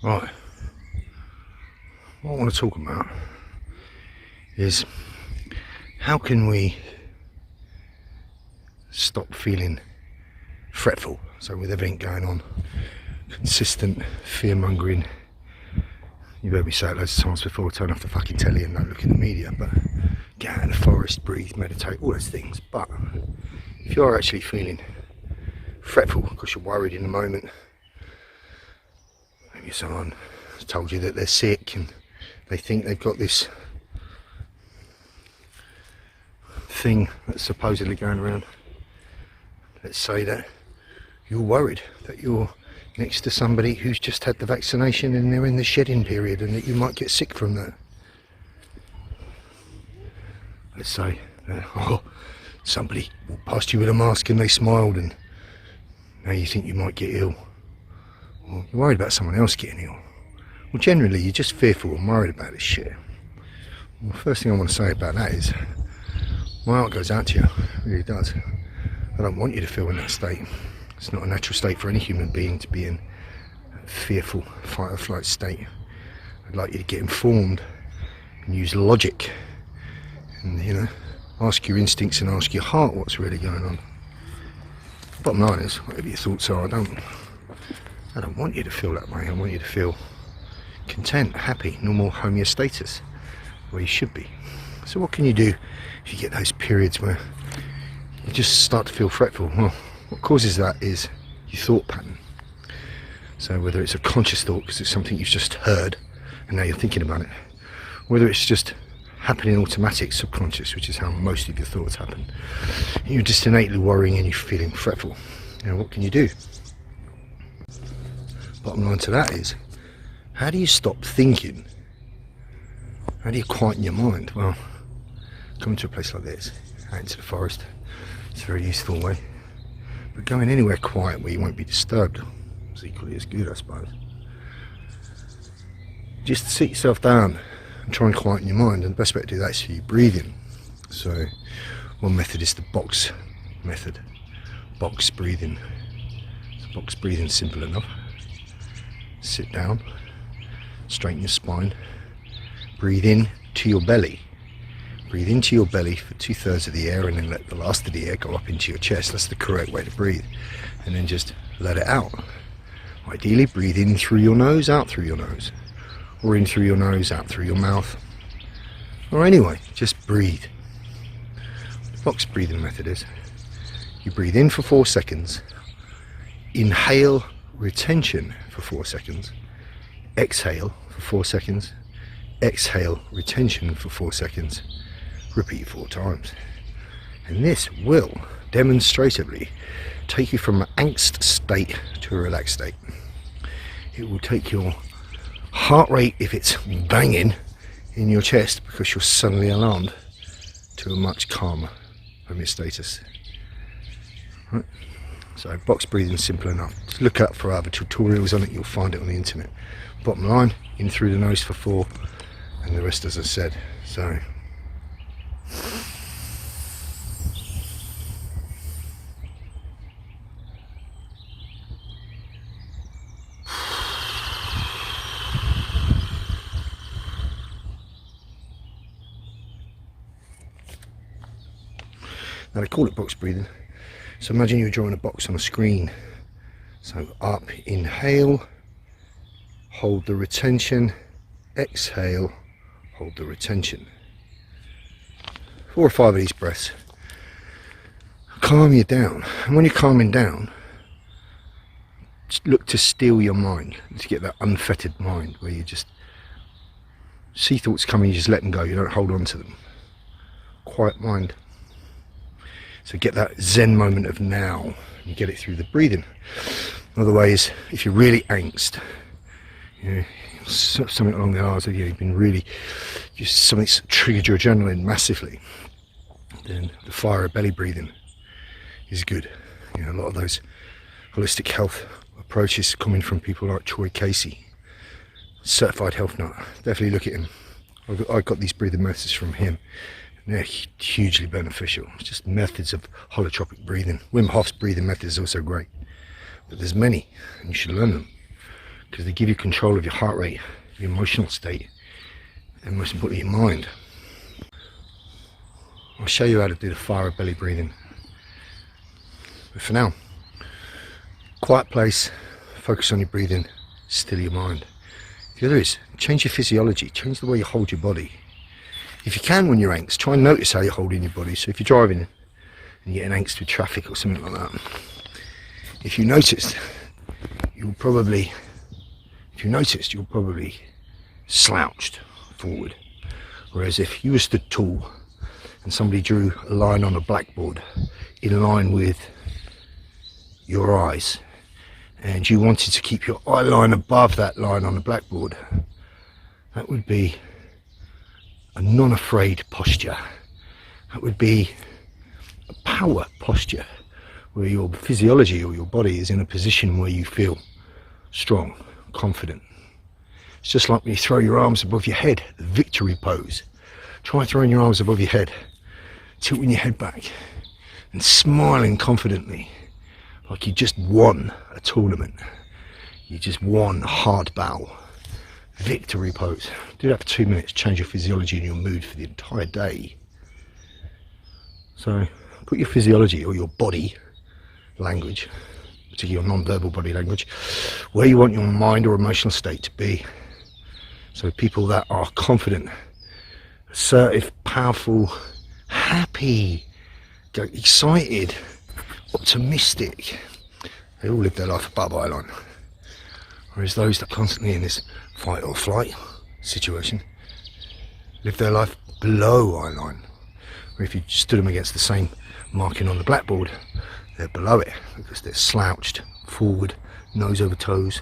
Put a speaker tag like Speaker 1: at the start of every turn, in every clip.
Speaker 1: Right, what I want to talk about is how can we stop feeling fretful? So with everything going on, consistent fear-mongering, you've heard me say it loads of times before, turn off the fucking telly and don't look at the media, but get out in the forest, breathe, meditate, all those things. But if you're actually feeling fretful because you're worried in the moment, maybe someone has told you that they're sick and they think they've got this thing that's supposedly going around. Let's say that you're worried that you're next to somebody who's just had the vaccination and they're in the shedding period and that you might get sick from that. Let's say that, somebody walked past you with a mask and they smiled and now you think you might get ill. Or you're worried about someone else getting ill. Well, generally you're just fearful and worried about this shit. Well, the first thing I want to say about that is my heart goes out to you, it really does. I don't want you to feel in that state. It's not a natural state for any human being to be in a fearful fight or flight state. I'd like you to get informed and use logic and, you know, ask your instincts and ask your heart what's really going on. Bottom line is, whatever your thoughts are, I don't want you to feel that way. I want you to feel content, happy, normal homeostasis, where you should be. So what can you do if you get those periods where you just start to feel fretful? Well, what causes that is your thought pattern. So whether it's a conscious thought because it's something you've just heard and now you're thinking about it, whether it's just happening automatic, subconscious, which is how most of your thoughts happen, you're just innately worrying and you're feeling fretful. You know, what can you do? Bottom line to that is, how do you stop thinking? How do you quieten your mind? Well, coming to a place like this, out into the forest, it's a very useful way. But going anywhere quiet where you won't be disturbed is equally as good, I suppose. Just sit yourself down and try and quieten your mind, and the best way to do that is through your breathing. So one method is the box method, box breathing. So box breathing, simple enough. Sit down, straighten your spine, breathe in to your belly. Breathe into your belly for 2/3 of the air and then let the last of the air go up into your chest. That's the correct way to breathe. And then just let it out. Ideally, breathe in through your nose, out through your nose. Or in through your nose, out through your mouth. Or anyway, just breathe. The box breathing method is, you breathe in for 4 seconds, inhale, retention for 4 seconds, exhale for 4 seconds, exhale, retention for 4 seconds, repeat 4 times. And this will demonstratively take you from an angst state to a relaxed state. It will take your heart rate, if it's banging in your chest because you're suddenly alarmed, to a much calmer homeostasis. Right? So box breathing is simple enough. Just look up for other tutorials on it, you'll find it on the internet. Bottom line, in through the nose for 4, and the rest as I said. So now they call it box breathing. So imagine you're drawing a box on a screen. So up, inhale, hold the retention, exhale, hold the retention. 4 or 5 of these breaths calm you down, and when you're calming down, just look to still your mind, to get that unfettered mind where you just see thoughts coming, you just let them go, you don't hold on to them. Quiet mind. So get that Zen moment of now, you get it through the breathing. Another way is, if you're really angst, you know, something along the lines of, you've been really, something's triggered your adrenaline massively, then the fire belly breathing is good. You know, a lot of those holistic health approaches coming from people like Troy Casey, certified health nut. Definitely look at him. I got these breathing methods from him. They're hugely beneficial. It's just methods of holotropic breathing. Wim Hof's breathing method is also great, but there's many, and you should learn them. because they give you control of your heart rate, your emotional state, and most importantly your mind. I'll show you how to do the fire belly breathing, but for now, quiet place, focus on your breathing, still your mind. The other is change your physiology, change the way you hold your body. If you can, when you're angst, try and notice how you're holding your body. So if you're driving and you're getting angst with traffic or something like that, if you noticed, you'll probably slouched forward. Whereas if you were stood tall and somebody drew a line on a blackboard in line with your eyes, and you wanted to keep your eye line above that line on the blackboard, that would be a non-afraid posture. That would be a power posture, where your physiology or your body is in a position where you feel strong, confident. It's just like when you throw your arms above your head, the victory pose. Try throwing your arms above your head, tilting your head back and smiling confidently, like you just won a tournament. You just won hard bow. Victory pose. Do that for 2 minutes, change your physiology and your mood for the entire day. So put your physiology or your body language, particularly your non-verbal body language, where you want your mind or emotional state to be. So people that are confident, assertive, powerful, happy, excited, optimistic, they all live their life above eye line. Whereas those that are constantly in this fight or flight situation live their life below eye line. Or if you stood them against the same marking on the blackboard, they're below it because they're slouched forward, nose over toes.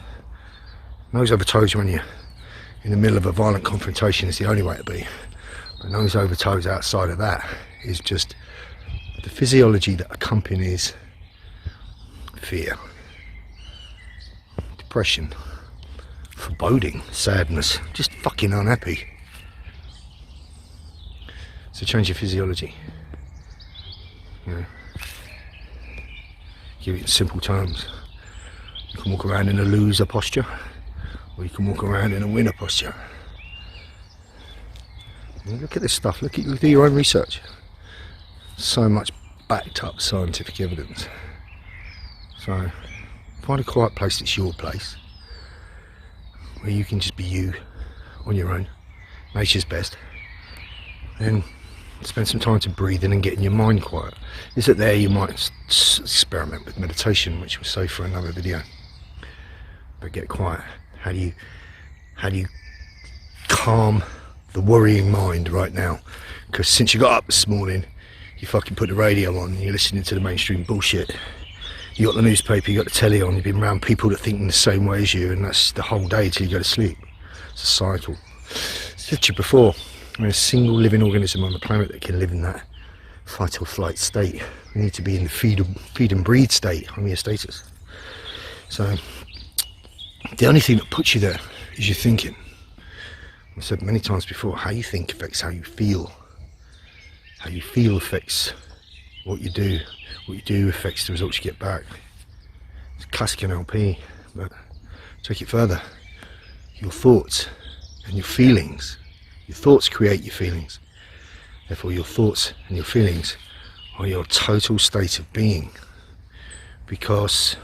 Speaker 1: Nose over toes when you're in the middle of a violent confrontation is the only way to be. But nose over toes outside of that is just the physiology that accompanies fear, depression, foreboding, sadness, just fucking unhappy. So change your physiology. You know, give it in simple terms. You can walk around in a loser posture, or you can walk around in a winner posture. And look at this stuff, do your own research. So much backed up scientific evidence. So find a quiet place that's your place, where you can just be you on your own, nature's best. Then spend some time to breathe in and getting your mind quiet. Is it there you might experiment with meditation, which we'll save for another video. But get quiet. How do you calm the worrying mind right now? Because since you got up this morning, you fucking put the radio on and you're listening to the mainstream bullshit. You got the newspaper, you got the telly on, you've been around people that think in the same way as you, and that's the whole day till you go to sleep. It's a cycle. I said to you before, we're a single living organism on the planet that can live in that fight or flight state. We need to be in the feed and breathe state, homeostasis. So the only thing that puts you there is your thinking. I've said many times before, how you think affects how you feel. How you feel affects what you do. What you do affects the results you get back. It's classic NLP, but take it further. Your thoughts and your feelings. Your thoughts create your feelings. Therefore your thoughts and your feelings are your total state of being. Because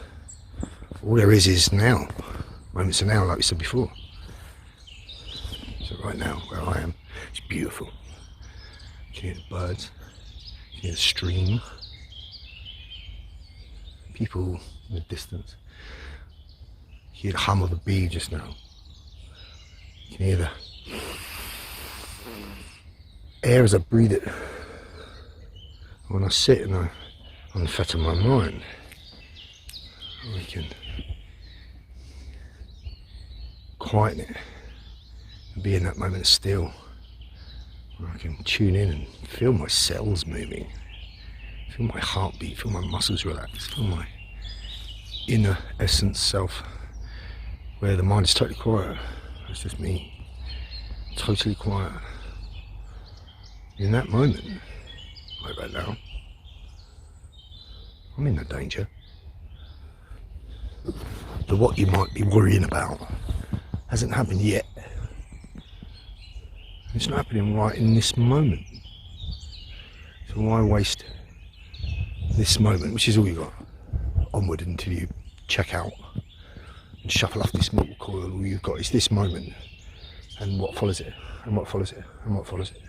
Speaker 1: all there is now. Moments of now, like we said before. So right now, where I am, it's beautiful. You can hear the birds, you can hear the stream. People in the distance. You hear the hum of a bee just now. You can hear the air as I breathe it. When I sit and I unfetter my mind, I can quieten it and be in that moment of still, where I can tune in and feel my cells moving, feel my heartbeat, feel my muscles relax, feel my inner essence self, where the mind is totally quiet. It's just me, totally quiet. In that moment, like right now, I'm in no danger. the what you might be worrying about hasn't happened yet. It's not happening right in this moment. So why waste this moment, which is all you got, onward until you check out and shuffle off this mortal coil. All you've got is this moment and what follows it, and what follows it, and what follows it.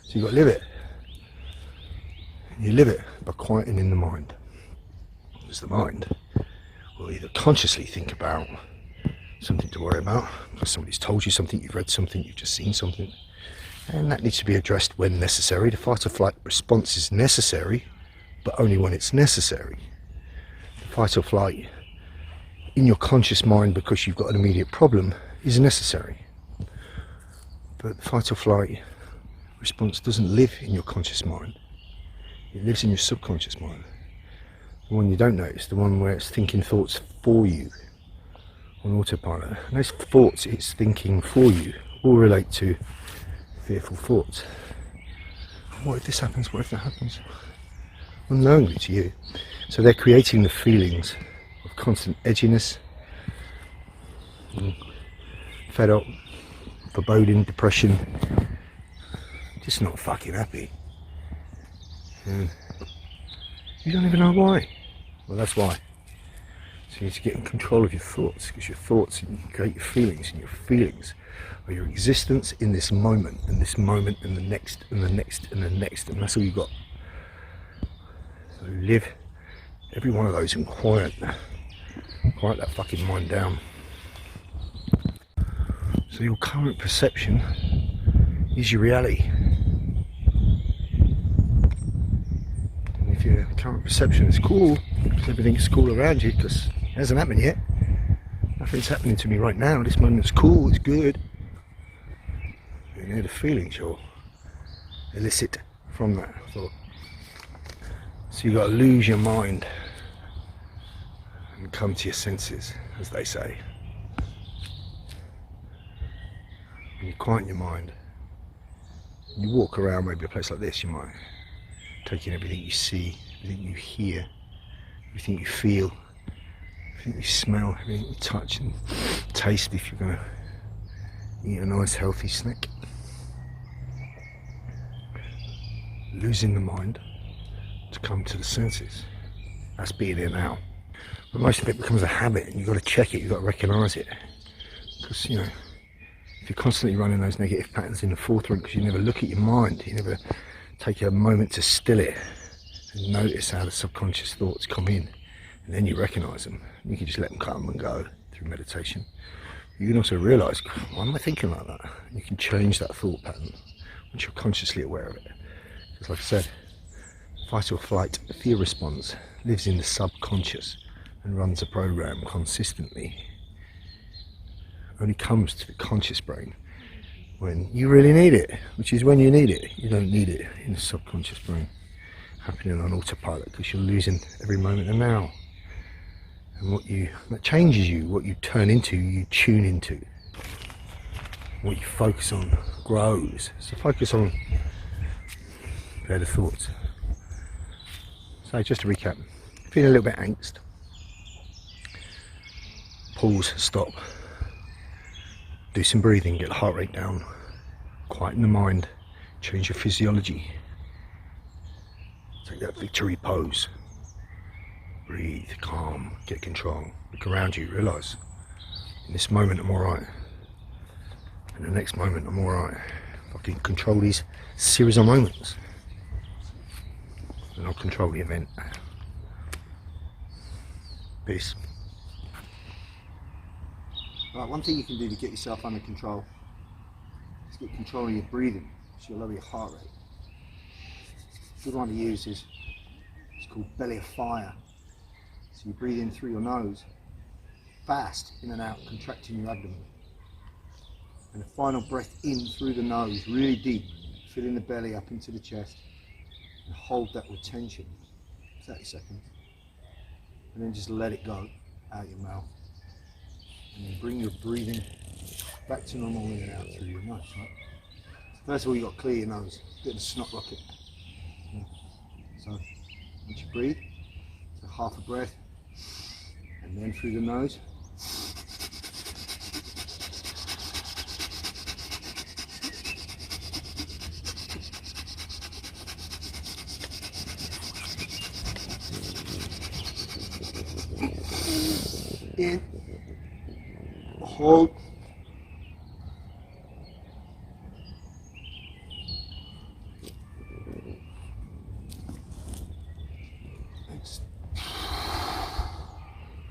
Speaker 1: So you've got to live it. You live it by quietening the mind. Because the mind will either consciously think about something to worry about, because somebody's told you something, you've read something, you've just seen something, and that needs to be addressed when necessary. The fight or flight response is necessary, but only when it's necessary. The fight or flight in your conscious mind because you've got an immediate problem is necessary. But the fight or flight response doesn't live in your conscious mind. It lives in your subconscious mind. The one you don't notice, the one where it's thinking thoughts for you on autopilot. And those thoughts it's thinking for you all relate to fearful thoughts. What if this happens? What if that happens? Unknowingly to you. So they're creating the feelings of constant edginess, fed up, foreboding, depression, just not fucking happy. And you don't even know why. Well, that's why. So you need to get in control of your thoughts, because your thoughts create your feelings, and your feelings are your existence in this moment, and this moment, and the next, and the next, and the next, and that's all you got. So live every one of those and quiet that fucking mind down. So your current perception is your reality. And if your current perception is cool, because everything's cool around you, because it hasn't happened yet, nothing's happening to me right now, this moment's cool, it's good, and they're the feelings you'll elicit from that thought. So you've got to lose your mind and come to your senses, as they say. When you quieten your mind, you walk around maybe a place like this, you might take in everything you see, everything you hear, everything you feel, everything you smell, everything you touch and taste if you're going to eat a nice healthy snack. Losing the mind to come to the senses. That's being here now. But most of it becomes a habit, and you've got to check it, you've got to recognise it. Because, you know, if you're constantly running those negative patterns in the forefront because you never look at your mind, you never take a moment to still it and notice how the subconscious thoughts come in, and then you recognise them, you can just let them come and go through meditation. You can also realise, why am I thinking like that? You can change that thought pattern once you're consciously aware of it. Because like I said, fight or flight fear response lives in the subconscious and runs a program consistently. Only comes to the conscious brain when you really need it, which is when you need it. You don't need it in the subconscious brain happening on autopilot, because you're losing every moment of now. And that changes you. What you turn into, you tune into. What you focus on grows. So focus on better thoughts. So just to recap, feeling a little bit angst, pause, stop, do some breathing, get the heart rate down, quieten the mind, change your physiology, take that victory pose, breathe, calm, get control, look around you, realise in this moment I'm alright, in the next moment I'm alright. If I can control these series of moments, and I'll control the event. Peace. Right, one thing you can do to get yourself under control is get control of your breathing, so you'll lower your heart rate. A good one to use is, it's called belly of fire. So you breathe in through your nose, fast, in and out, contracting your abdomen. And the final breath in through the nose, really deep, filling the belly up into the chest, and hold that with tension, 30 seconds. And then just let it go out your mouth. And then bring your breathing back to normal in and out through your nose. Right? First of all, you've got to clear your nose, a bit of a snot rocket. So once you breathe, so half a breath, and then through the nose, in, hold.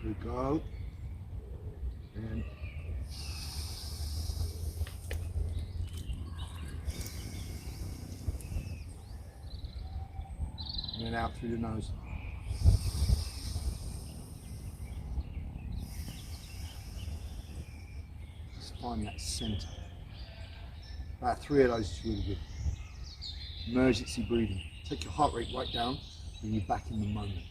Speaker 1: Here we go. And then out through the nose. Just find that center. About 3 of those is really good. Emergency breathing. Take your heart rate right down and you're back in the moment.